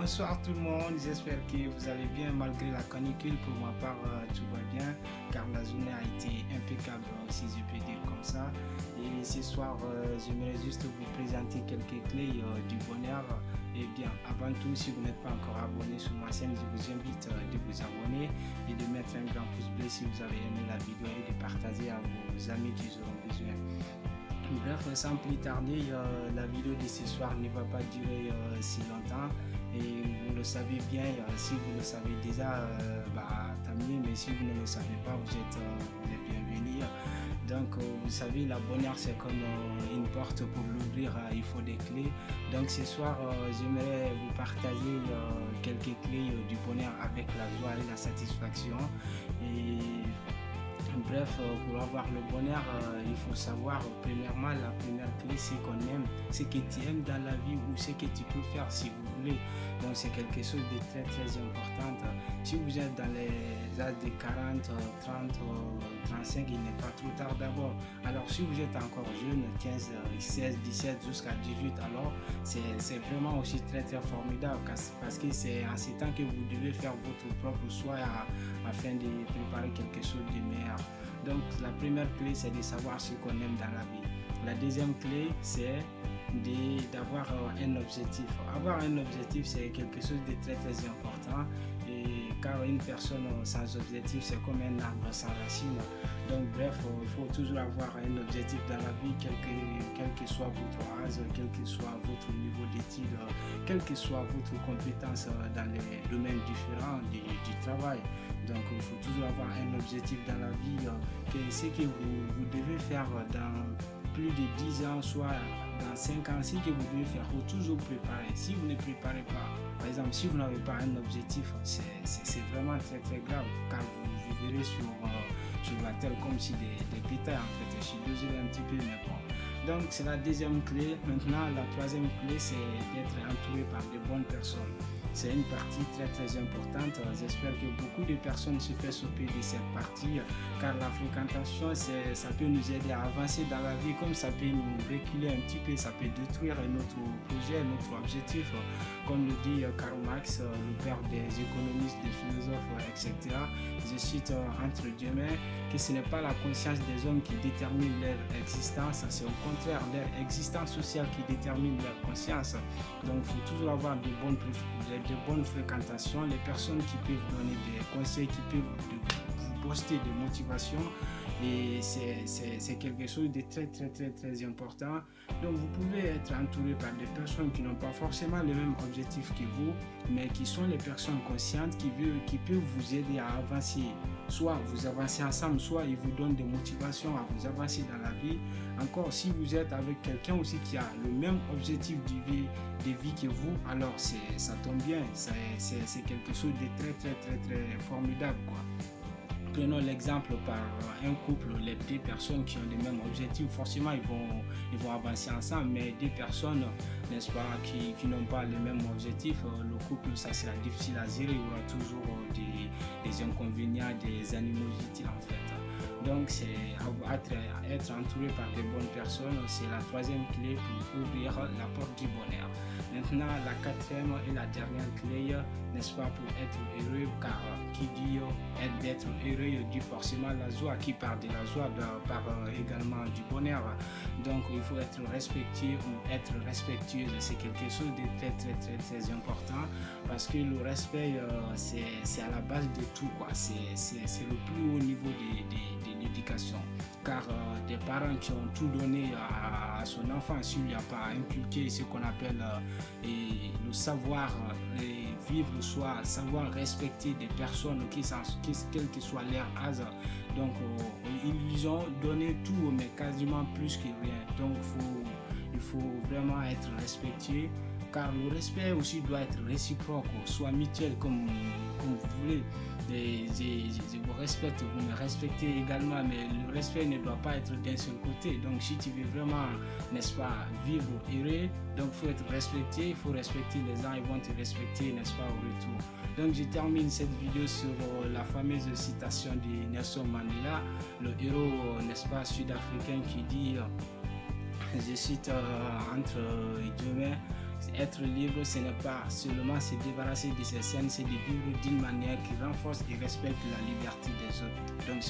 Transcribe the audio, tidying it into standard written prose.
Bonsoir tout le monde, j'espère que vous allez bien malgré la canicule. Pour ma part, tout va bien car la journée a été impeccable, si je peux dire comme ça. Et ce soir, j'aimerais juste vous présenter quelques clés du bonheur. Et bien, avant tout, si vous n'êtes pas encore abonné sur ma chaîne, je vous invite de vous abonner et de mettre un grand pouce bleu si vous avez aimé la vidéo et de partager à vos amis qui auront besoin. Bref, sans plus tarder, la vidéo de ce soir ne va pas durer si longtemps. Et vous le savez bien, si vous le savez déjà, tant mieux, mais si vous ne le savez pas, vous êtes les bienvenus. Donc, vous savez, la bonheur, c'est comme une porte. Pour l'ouvrir, il faut des clés. Donc, ce soir, j'aimerais vous partager quelques clés du bonheur avec la joie et la satisfaction. Et bref, pour avoir le bonheur, il faut savoir, premièrement, la première clé, c'est qu'on aime ce que tu aimes dans la vie ou ce que tu peux faire si vous voulez. Donc, c'est quelque chose de très très important. Si vous êtes dans les âges de 40, 30, 35, il n'est pas trop tard d'abord. Alors, si vous êtes encore jeune, 15, 16, 17 jusqu'à 18, alors c'est vraiment aussi très très formidable parce que c'est en ce temps que vous devez faire votre propre choix afin de préparer quelque chose de meilleur. Donc la première clé, c'est de savoir ce qu'on aime dans la vie. La deuxième clé, c'est d'avoir un objectif. Avoir un objectif, c'est quelque chose de très très important. Et car une personne sans objectif, c'est comme un arbre sans racines. Donc bref, il faut toujours avoir un objectif dans la vie, quel que soit votre âge, quel que soit votre niveau d'études, quelle que soit votre compétence dans les domaines différents du travail. Donc il faut toujours avoir un objectif dans la vie, ce que vous devez faire dans plus de 10 ans, soit dans 5 ans, ce que vous devez faire, il faut toujours préparer. Si vous ne préparez pas, par exemple, si vous n'avez pas un objectif, c'est vraiment très très grave, car vous verrez sur la terre comme si des pétards en fait. Je suis désolé un petit peu, mais bon. Donc c'est la deuxième clé. Maintenant, la troisième clé, c'est d'être entouré par de bonnes personnes. C'est une partie très très importante. J'espère que beaucoup de personnes se font sauter de cette partie, car la fréquentation, ça peut nous aider à avancer dans la vie, comme ça peut nous reculer un petit peu, ça peut détruire notre projet, notre objectif. Comme le dit Karl Marx, le père des économistes, des philosophes, etc. Je cite entre guillemets que ce n'est pas la conscience des hommes qui détermine leur existence, c'est au contraire leur existence sociale qui détermine leur conscience. Donc il faut toujours avoir de bonnes fréquentations, les personnes qui peuvent donner des conseils, qui peuvent vous booster de motivation. Et c'est quelque chose de très très très très important. Donc vous pouvez être entouré par des personnes qui n'ont pas forcément le même objectif que vous, mais qui sont les personnes conscientes qui peuvent vous aider à avancer. Soit vous avancez ensemble, soit ils vous donnent des motivations à vous avancer dans la vie. Encore, si vous êtes avec quelqu'un aussi qui a le même objectif de vie que vous, alors ça tombe bien, c'est quelque chose de très très très très formidable, quoi. Prenons l'exemple par un couple, les deux personnes qui ont les mêmes objectifs, forcément ils vont avancer ensemble, mais deux personnes, n'est-ce pas, qui n'ont pas les mêmes objectifs, le couple, ça sera difficile à gérer, il y aura toujours des inconvénients, des animosités en fait. Donc c'est être entouré par de bonnes personnes, c'est la troisième clé pour ouvrir la porte du bonheur. Maintenant, la quatrième et la dernière clé, n'est-ce pas, pour être heureux, car qui dit d'être heureux dit forcément la joie, qui part de la joie part également du bonheur. Donc il faut être respecté ou être respectueuse, c'est quelque chose de très très très très important, parce que le respect c'est à la base de tout, quoi. C'est le plus haut niveau de l'éducation, car des parents qui ont tout donné à son enfant, s'il n'y a pas inculqué ce qu'on appelle le savoir vivre soi, savoir respecter des personnes quel que soit leur âge, donc ils lui ont donné tout, mais quasiment plus que rien. Donc il faut vraiment être respecté, car le respect aussi doit être réciproque, soit mutuel, comme vous voulez. Je vous respecte, vous me respectez également, mais le respect ne doit pas être d'un seul côté. Donc si tu veux vraiment, n'est-ce pas, vivre heureux, donc il faut être respecté, il faut respecter les gens, ils vont te respecter, n'est-ce pas, au retour. Donc je termine cette vidéo sur la fameuse citation de Nelson Mandela, le héros, n'est-ce pas, sud-africain, qui dit, je cite entre guillemets, Être libre, ce n'est pas seulement se débarrasser de ces scènes, c'est de vivre d'une manière qui renforce et respecte la liberté des autres. Donc,